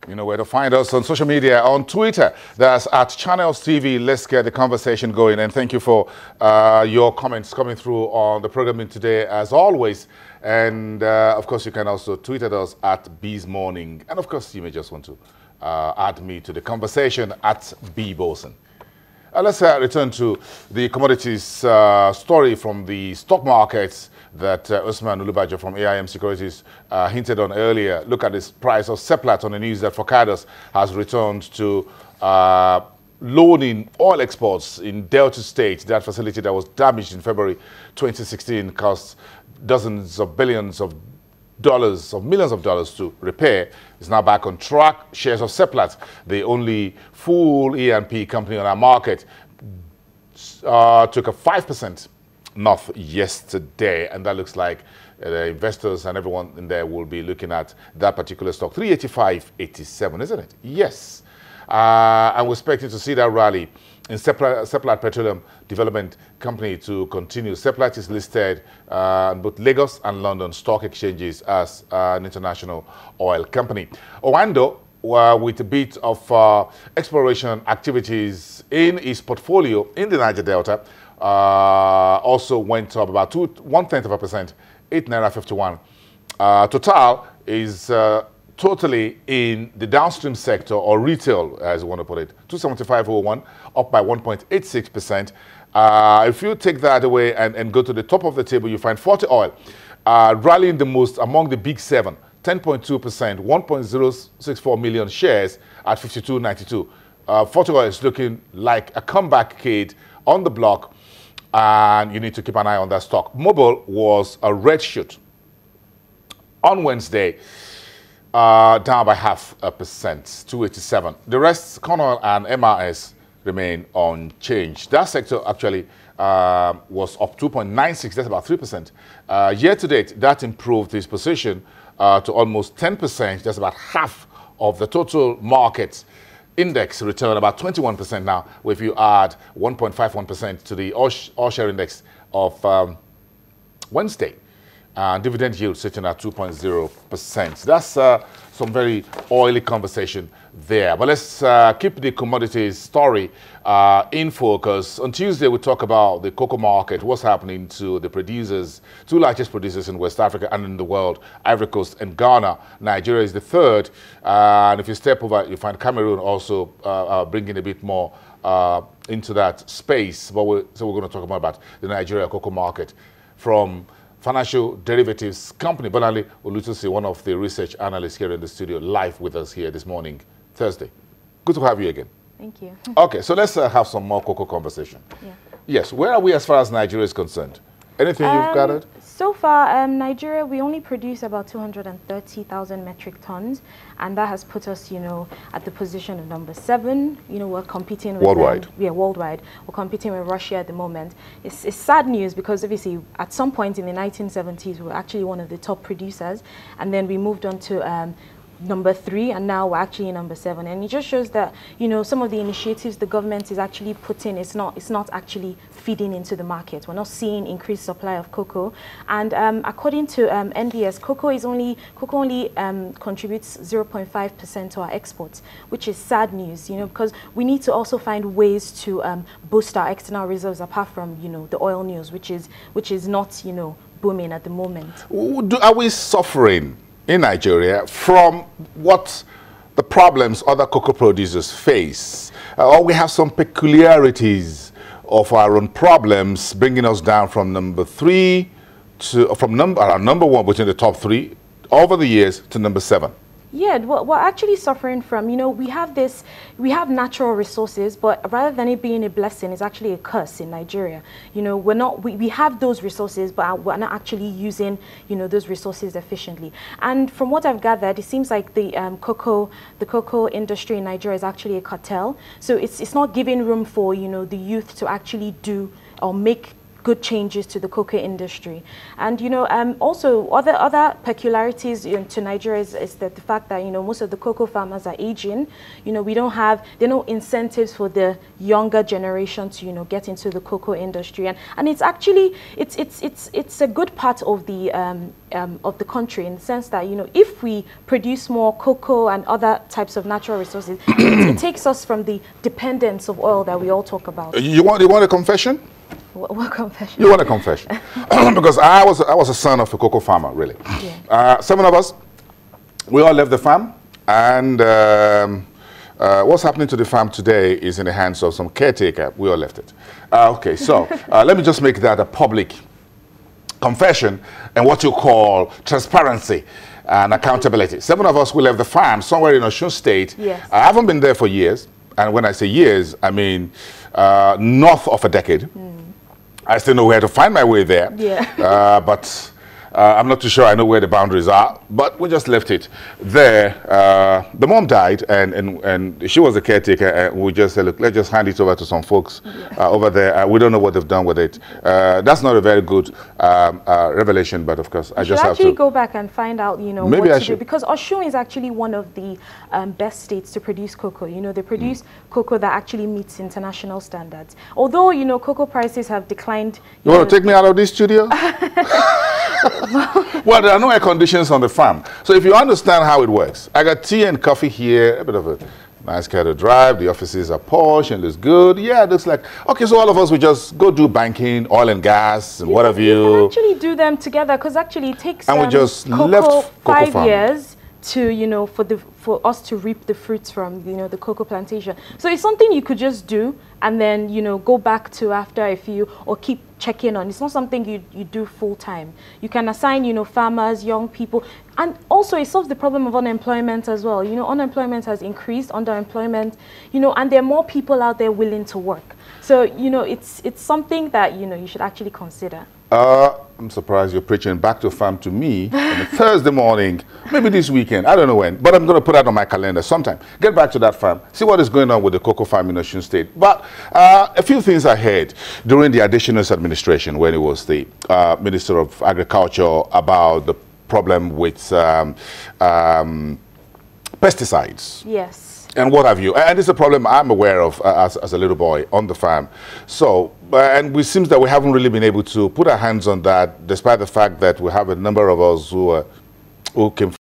You know where to find us on social media, on Twitter. That's at Channels TV. Let's get the conversation going. And thank you for your comments coming through on the programming today, as always. And of course, you can also tweet at us at B's Morning. And of course, you may just want to add me to the conversation at B Boson. Let's return to the commodities story from the stock markets that Usman Ulubajo from AIM Securities hinted on earlier. Look at this price of Seplat on the news that Focados has returned to loading oil exports in Delta State. That facility that was damaged in February 2016 cost dozens of billions of dollars, of millions of dollars to repair, is now back on track. Shares of Seplat, the only full E&P company on our market, took a 5% north yesterday, and that looks like the investors and everyone in there will be looking at that particular stock. 385.87, isn't it? Yes. And we're expecting to see that rally in Seplat Petroleum Development Company to continue. Seplat is listed on both Lagos and London stock exchanges as an international oil company. Owando, with a bit of exploration activities in its portfolio in the Niger Delta, also went up about 1/10%, 8.51 naira. Total is totally in the downstream sector, or retail, as you want to put it, 275.01, up by 1.86%. If you take that away and go to the top of the table, you find 40 Oil rallying the most among the big seven, 10.2%, 1.064 million shares at 52.92. 40 Oil is looking like a comeback kid on the block, and you need to keep an eye on that stock. Mobil was a red shoot on Wednesday, down by 0.5%, 287. The rest, Corn Oil and MRS, remain unchanged. That sector actually was up 2.96, that's about 3%. Year to date, that improved its position to almost 10%, that's about half of the total market index return, about 21% now, if you add 1.51% to the all share index of Wednesday. Dividend yield sitting at 2.0%. That's some very oily conversation there. But let's keep the commodities story in focus. On Tuesday, we talk about the cocoa market, what's happening to the producers, two largest producers in West Africa and in the world, Ivory Coast and Ghana. Nigeria is the third. And if you step over, you find Cameroon also bringing a bit more into that space. But so we're going to talk more about the Nigeria cocoa market from financial derivatives company. Bonali Olutosi, one of the research analysts here in the studio, live with us here this morning, Thursday. Good to have you again. Thank you. Okay, so let's have some more cocoa conversation. Yeah. Yes, where are we as far as Nigeria is concerned? Anything you've gathered? So far, Nigeria, we only produce about 230,000 metric tons, and that has put us, you know, at the position of number 7. You know, we're competing with worldwide. Worldwide. We're competing with Russia at the moment. It's sad news because obviously at some point in the 1970s, we were actually one of the top producers, and then we moved on to number 3, and now we're actually number 7, and it just shows that, you know, some of the initiatives the government is actually putting, it's not actually feeding into the market. We're not seeing increased supply of cocoa, and according to NBS, cocoa only contributes 0.5% to our exports, which is sad news, you know, because we need to also find ways to boost our external reserves apart from, you know, the oil news, which is not, you know, booming at the moment. Are we suffering in Nigeria from what the problems other cocoa producers face? Or we have some peculiarities of our own problems bringing us down from number 3 to number 1 between the top 3 over the years to number 7? Yeah, we're actually suffering from, you know, we have natural resources, but rather than it being a blessing, it's actually a curse in Nigeria. You know, we have those resources, but we're not actually using, you know, those resources efficiently. And from what I've gathered, it seems like the cocoa industry in Nigeria is actually a cartel. So it's not giving room for, you know, the youth to actually do or make good changes to the cocoa industry. And also other peculiarities to Nigeria is that the fact that most of the cocoa farmers are aging. There are no incentives for the younger generation to get into the cocoa industry, and it's actually it's a good part of the country, in the sense that if we produce more cocoa and other types of natural resources, it takes us from the dependence of oil that we all talk about. You want a confession? What confession? You want a confession? Because I was a son of a cocoa farmer, really. Yeah. 7 of us, we all left the farm, and what's happening to the farm today is in the hands of some caretaker. We all left it. Okay, so let me just make that a public confession and what you call transparency and accountability. 7 of us, we left the farm somewhere in Osun State. Yes. I haven't been there for years, and when I say years, I mean north of a decade. I still know where to find my way there. Yeah. But I'm not too sure I know where the boundaries are, but we just left it there. The mom died, and she was the caretaker, and we just said, look, let's just hand it over to some folks over there. We don't know what they've done with it. That's not a very good revelation, but of course, I just have to go back and find out, maybe what to do, because Osun is actually one of the best states to produce cocoa. They produce cocoa that actually meets international standards. Although, cocoa prices have declined. You want to take me out of this studio? Well, there are no air conditions on the farm. So if you understand how it works, I got tea and coffee here, a bit of a nice car to drive. The offices are posh and looks good. Yeah, it looks like, okay, so all of us, we just go do banking, oil and gas, and what have you. You can actually do them together, because actually it takes and we just left 5 years to, for us to reap the fruits from, the cocoa plantation. So it's something you could just do and then, go back to after a few, or keep checking on. It's not something you do full time. You can assign, farmers, young people, and also it solves the problem of unemployment as well. Unemployment has increased, underemployment, and there are more people out there willing to work. So, it's something that, you should actually consider. I'm surprised you're preaching back to farm to me on a Thursday morning, maybe this weekend, I don't know when, but I'm going to put that on my calendar sometime. Get back to that farm, see what is going on with the cocoa farm in Osun State. But a few things I heard during the Additional's administration, when he was the Minister of Agriculture, about the problem with pesticides. Yes. And what have you. And it's a problem I'm aware of as a little boy on the farm. So, and it seems that we haven't really been able to put our hands on that, despite the fact that we have a number of us who came